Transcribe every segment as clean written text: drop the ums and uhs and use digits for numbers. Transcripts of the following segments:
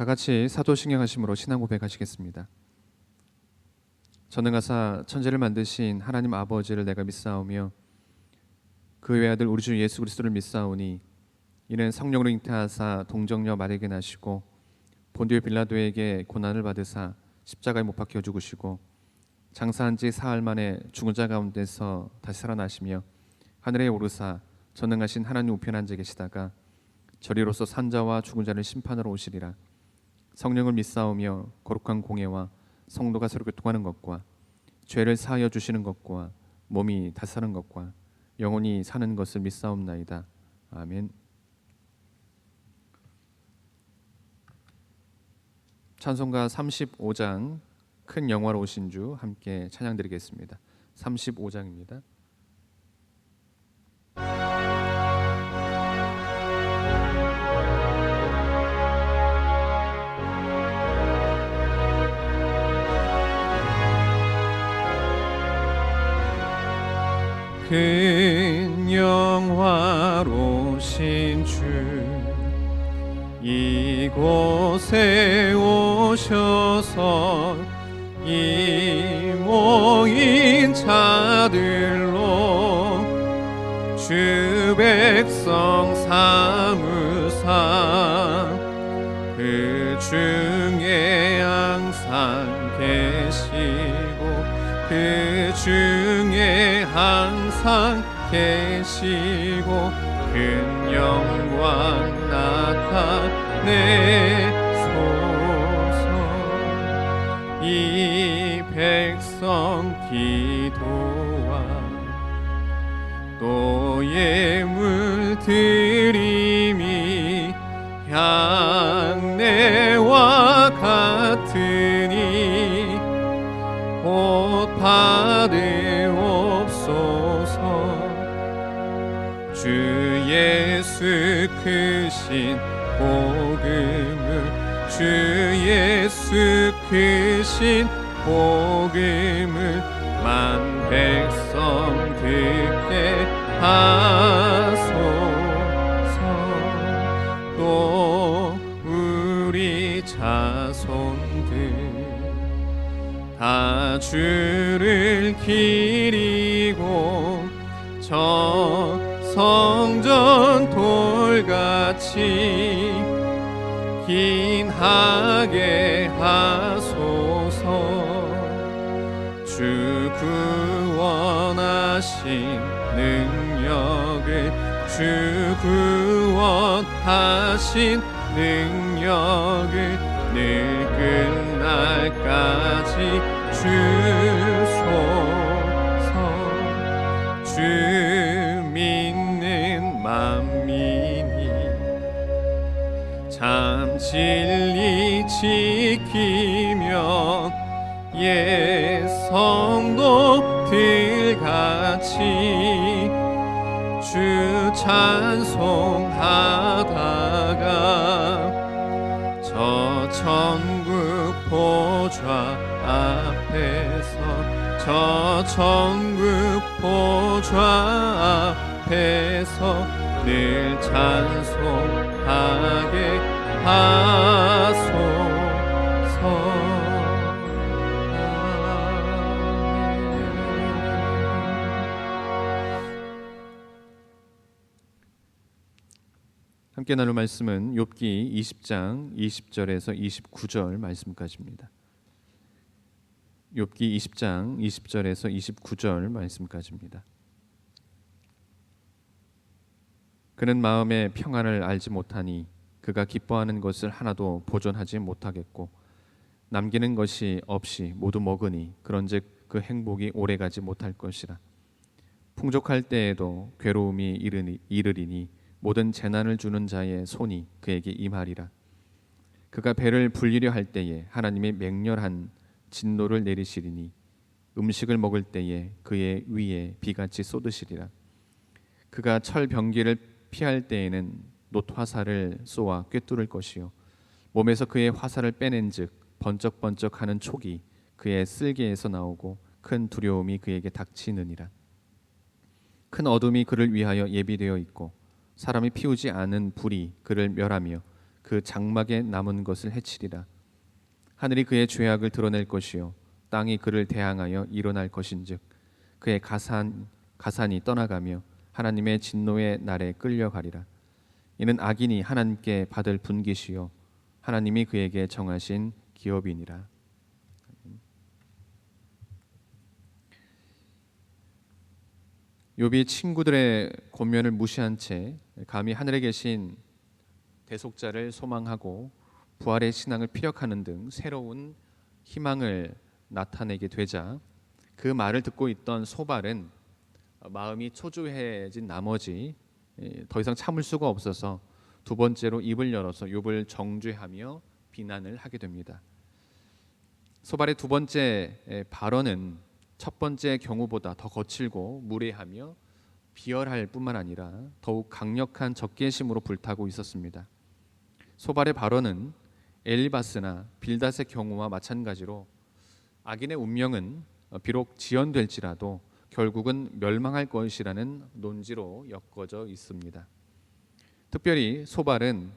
다 같이 사도신경하심으로 신앙 고백하시겠습니다. 전능하사 천지를 만드신 하나님 아버지를 내가 믿사오며 그 외아들 우리 주 예수 그리스도를 믿사오니 이는 성령으로 잉태하사 동정녀 마리아에게 나시고 본디오 빌라도에게 고난을 받으사 십자가에 못 박혀 죽으시고 장사한 지 사흘 만에 죽은 자 가운데서 다시 살아나시며 하늘에 오르사 전능하신 하나님 우편에 앉아 계시다가 저리로서 산자와 죽은 자를 심판하러 오시리라. 성령을 믿사오며 거룩한 공예와 성도가 서로 교통하는 것과 죄를 사하여 주시는 것과 몸이 다시 사는 것과 영원히 사는 것을 믿사옵나이다. 아멘. 찬송가 35장 큰 영화로 오신 주 함께 찬양드리겠습니다. 35장입니다. 큰 영화로 오신 주 이곳에 오셔서 이 모인 자들로 주 백성 삼으사 그 중에 항상 계시고 그 중에 항상 계시고 큰 영광 나타내소서. 이 백성 기도와 또 예물 드림이 향내와 같으니 곧 받으옵소서. 주 예수 크신 복음을 주 예수 크신 복음을 만 백성 듣게 하소서. 또 우리 자손들 다 주를 기리고 저 성전 돌같이 긴하게 하소서. 주 구원하신 능력을 주 구원하신 능력을 늘 끝날까지 주소서. 주 믿는 만민이 참 진리 지키며 옛 성도들같이 주 찬송하다가 저 천국 보좌 앞에서 저 천국 보좌 앞에서 늘 찬송하게 하소서. 함께 나눌 말씀은 욥기 20장 20절에서 29절 말씀까지입니다. 욥기 20장 20절에서 29절 말씀까지입니다. 그는 마음의 평안을 알지 못하니 그가 기뻐하는 것을 하나도 보존하지 못하겠고 남기는 것이 없이 모두 먹으니 그런즉 그 행복이 오래가지 못할 것이라. 풍족할 때에도 괴로움이 이르리니 모든 재난을 주는 자의 손이 그에게 임하리라. 그가 배를 불리려 할 때에 하나님의 맹렬한 진노를 내리시리니 음식을 먹을 때에 그의 위에 비같이 쏟으시리라. 그가 철병기를 피할 때에는 놋화살을 쏘아 꿰뚫을 것이요 몸에서 그의 화살을 빼낸즉 번쩍번쩍하는 촉이 그의 쓸개에서 나오고 큰 두려움이 그에게 닥치느니라. 큰 어둠이 그를 위하여 예비되어 있고 사람이 피우지 않은 불이 그를 멸하며 그 그 장막에 남은 것을 해치리라. 하늘이 그의 죄악을 드러낼 것이요 땅이 그를 대항하여 일어날 것인즉 그의 가산이 떠나가며 하나님의 진노의 날에 끌려가리라. 이는 악인이 하나님께 받을 분깃이요 하나님이 그에게 정하신 기업이니라. 욥이 친구들의 권면을 무시한 채 감히 하늘에 계신 대속자를 소망하고 부활의 신앙을 피력하는 등 새로운 희망을 나타내게 되자 그 말을 듣고 있던 소발은 마음이 초조해진 나머지 더 이상 참을 수가 없어서 두 번째로 입을 열어서 욥을 정죄하며 비난을 하게 됩니다. 소발의 두 번째 발언은 첫 번째 경우보다 더 거칠고 무례하며 비열할 뿐만 아니라 더욱 강력한 적개심으로 불타고 있었습니다. 소발의 발언은 엘리바스나 빌닷의 경우와 마찬가지로 악인의 운명은 비록 지연될지라도 결국은 멸망할 것이라는 논지로 엮어져 있습니다. 특별히 소발은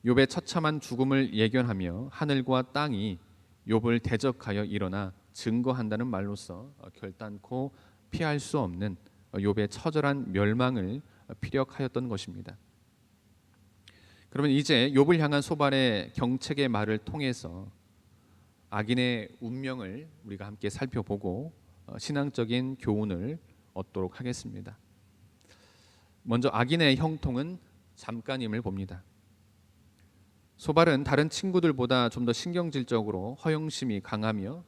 욥의 처참한 죽음을 예견하며 하늘과 땅이 욥을 대적하여 일어나 증거한다는 말로써 결단코 피할 수 없는 욥의 처절한 멸망을 피력하였던 것입니다. 그러면 이제 욥을 향한 소발의 경책의 말을 통해서 악인의 운명을 우리가 함께 살펴보고 신앙적인 교훈을 얻도록 하겠습니다. 먼저 악인의 형통은 잠깐임을 봅니다. 소발은 다른 친구들보다 좀 더 신경질적으로 허영심이 강하며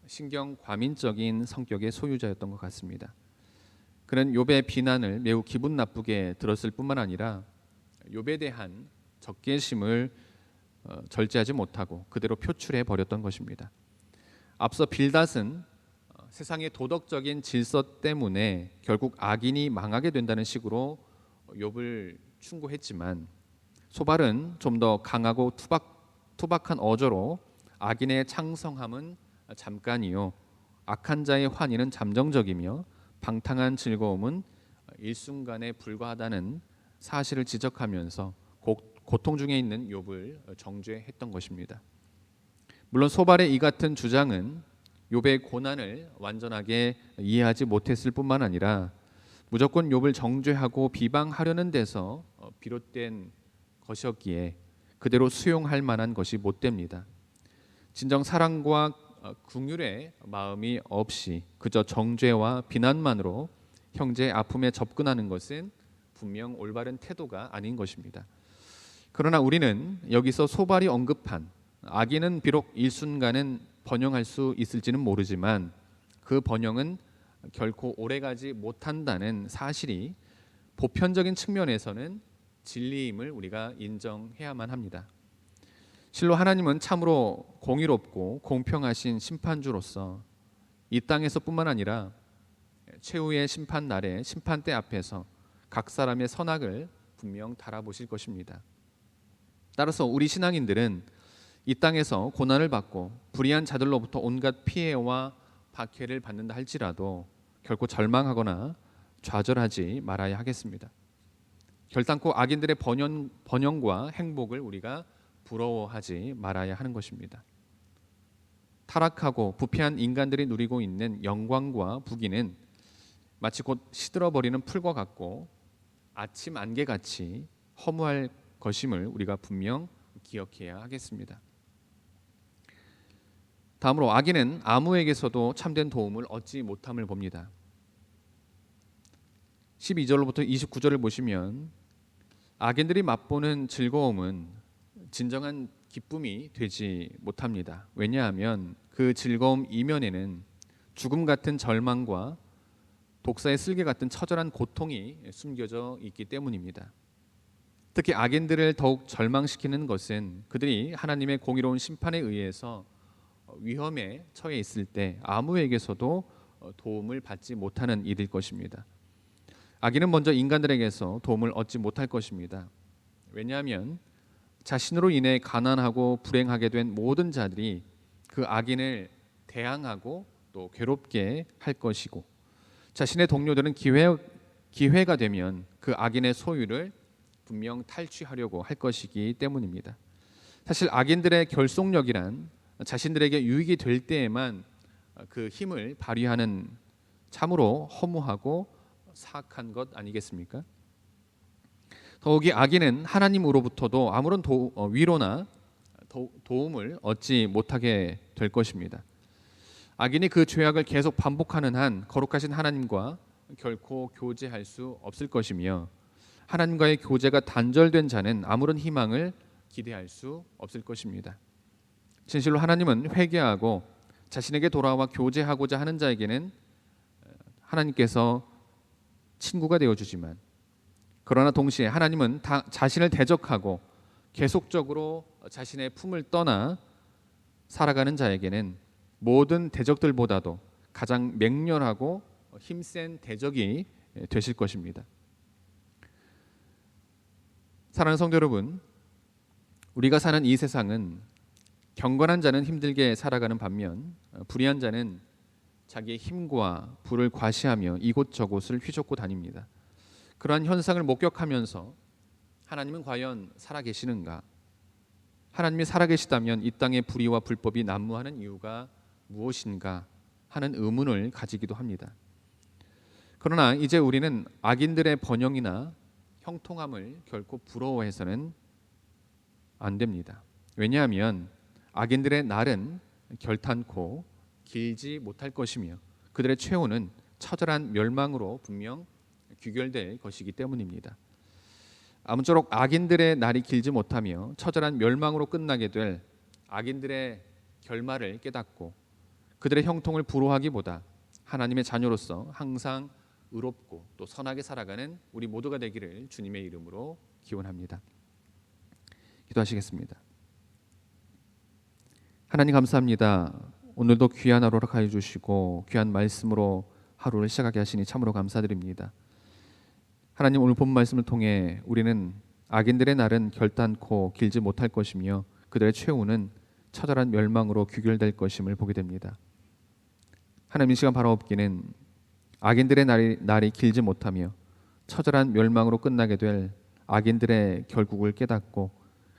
신경 과민적인 성격의 소유자였던 것 같습니다. 그는 욥의 비난을 매우 기분 나쁘게 들었을 뿐만 아니라 욥에 대한 적개심을 절제하지 못하고 그대로 표출해 버렸던 것입니다. 앞서 빌닷은 세상의 도덕적인 질서 때문에 결국 악인이 망하게 된다는 식으로 욥을 충고했지만 소발은 좀 더 강하고 투박한 어조로 악인의 창성함은 잠깐이요 악한 자의 환희는 잠정적이며 방탕한 즐거움은 일순간에 불과하다는 사실을 지적하면서 고통 중에 있는 욥을 정죄했던 것입니다. 물론 소발의 이 같은 주장은 욥의 고난을 완전하게 이해하지 못했을 뿐만 아니라 무조건 욥을 정죄하고 비방하려는 데서 비롯된 것이었기에 그대로 수용할 만한 것이 못 됩니다. 진정 사랑과 긍휼의 마음이 없이 그저 정죄와 비난만으로 형제의 아픔에 접근하는 것은 분명 올바른 태도가 아닌 것입니다. 그러나 우리는 여기서 소발이 언급한 악인은 비록 일순간은 번영할 수 있을지는 모르지만 그 번영은 결코 오래가지 못한다는 사실이 보편적인 측면에서는 진리임을 우리가 인정해야만 합니다. 실로 하나님은 참으로 공의롭고 공평하신 심판주로서 이 땅에서뿐만 아니라 최후의 심판 날에 심판대 앞에서 각 사람의 선악을 분명 달아보실 것입니다. 따라서 우리 신앙인들은 이 땅에서 고난을 받고 불의한 자들로부터 온갖 피해와 박해를 받는다 할지라도 결코 절망하거나 좌절하지 말아야 하겠습니다. 결단코 악인들의 번영과 행복을 우리가 부러워하지 말아야 하는 것입니다. 타락하고 부패한 인간들이 누리고 있는 영광과 부귀는 마치 곧 시들어버리는 풀과 같고 아침 안개같이 허무할 것임을 우리가 분명 기억해야 하겠습니다. 다음으로 악인은 아무에게서도 참된 도움을 얻지 못함을 봅니다. 12절로부터 29절을 보시면 악인들이 맛보는 즐거움은 진정한 기쁨이 되지 못합니다. 왜냐하면 그 즐거움 이면에는 죽음 같은 절망과 독사의 쓸개 같은 처절한 고통이 숨겨져 있기 때문입니다. 특히 악인들을 더욱 절망시키는 것은 그들이 하나님의 공의로운 심판에 의해서 위험에 처해 있을 때 아무에게서도 도움을 받지 못하는 일일 것입니다. 악인은 먼저 인간들에게서 도움을 얻지 못할 것입니다. 왜냐하면 자신으로 인해 가난하고 불행하게 된 모든 자들이 그 악인을 대항하고 또 괴롭게 할 것이고 자신의 동료들은 기회가 되면 그 악인의 소유를 분명 탈취하려고 할 것이기 때문입니다. 사실 악인들의 결속력이란 자신들에게 유익이 될 때에만 그 힘을 발휘하는 참으로 허무하고 사악한 것 아니겠습니까? 더욱이 악인은 하나님으로부터도 아무런 위로나 도움을 얻지 못하게 될 것입니다. 악인이 그 죄악을 계속 반복하는 한 거룩하신 하나님과 결코 교제할 수 없을 것이며, 하나님과의 교제가 단절된 자는 아무런 희망을 기대할 수 없을 것입니다. 진실로 하나님은 회개하고 자신에게 돌아와 교제하고자 하는 자에게는 하나님께서 친구가 되어주지만, 그러나 동시에 하나님은 자신을 대적하고 계속적으로 자신의 품을 떠나 살아가는 자에게는 모든 대적들보다도 가장 맹렬하고 힘센 대적이 되실 것입니다. 사랑하는 성도 여러분, 우리가 사는 이 세상은 경건한 자는 힘들게 살아가는 반면 불의한 자는 자기의 힘과 부를 과시하며 이곳저곳을 휘젓고 다닙니다. 그러한 현상을 목격하면서 하나님은 과연 살아계시는가? 하나님이 살아계시다면 이 땅의 불의와 불법이 난무하는 이유가 무엇인가 하는 의문을 가지기도 합니다. 그러나 이제 우리는 악인들의 번영이나 형통함을 결코 부러워해서는 안 됩니다. 왜냐하면 악인들의 날은 결탄코 길지 못할 것이며 그들의 최후는 처절한 멸망으로 분명 귀결될 것이기 때문입니다. 아무쪼록 악인들의 날이 길지 못하며 처절한 멸망으로 끝나게 될 악인들의 결말을 깨닫고 그들의 형통을 부러워하기보다 하나님의 자녀로서 항상 의롭고 또 선하게 살아가는 우리 모두가 되기를 주님의 이름으로 기원합니다. 기도하시겠습니다. 하나님 감사합니다. 오늘도 귀한 하루 허락하여 주시고 귀한 말씀으로 하루를 시작하게 하시니 참으로 감사드립니다. 하나님, 오늘 본 말씀을 통해 우리는 악인들의 날은 결단코 길지 못할 것이며 그들의 최후는 처절한 멸망으로 귀결될 것임을 보게 됩니다. 하나님, 이 시간 바라옵기는 악인들의 날이 길지 못하며 처절한 멸망으로 끝나게 될 악인들의 결국을 깨닫고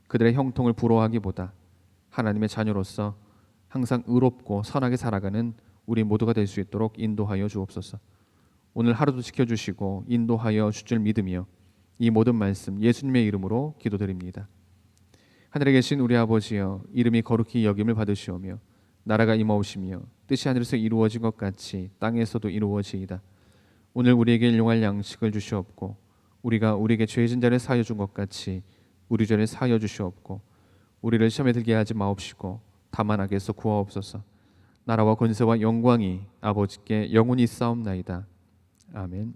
그들의 형통을 부러워하기보다 하나님의 자녀로서 항상 의롭고 선하게 살아가는 우리 모두가 될 수 있도록 인도하여 주옵소서. 오늘 하루도 지켜주시고 인도하여 주줄 믿으며 이 모든 말씀 예수님의 이름으로 기도드립니다. 하늘에 계신 우리 아버지여, 이름이 거룩히 여김을 받으시오며 나라가 임하오시며 뜻이 하늘에서 이루어진 것 같이 땅에서도 이루어지이다. 오늘 우리에게 일용할 양식을 주시옵고 우리가 우리에게 죄 지은 자를 사하여 준 것 같이 우리 죄를 사하여 주시옵고 우리를 시험에 들게 하지 마옵시고 다만 악에서 구하옵소서. 나라와 권세와 영광이 아버지께 영원히 있사옵나이다. 아멘.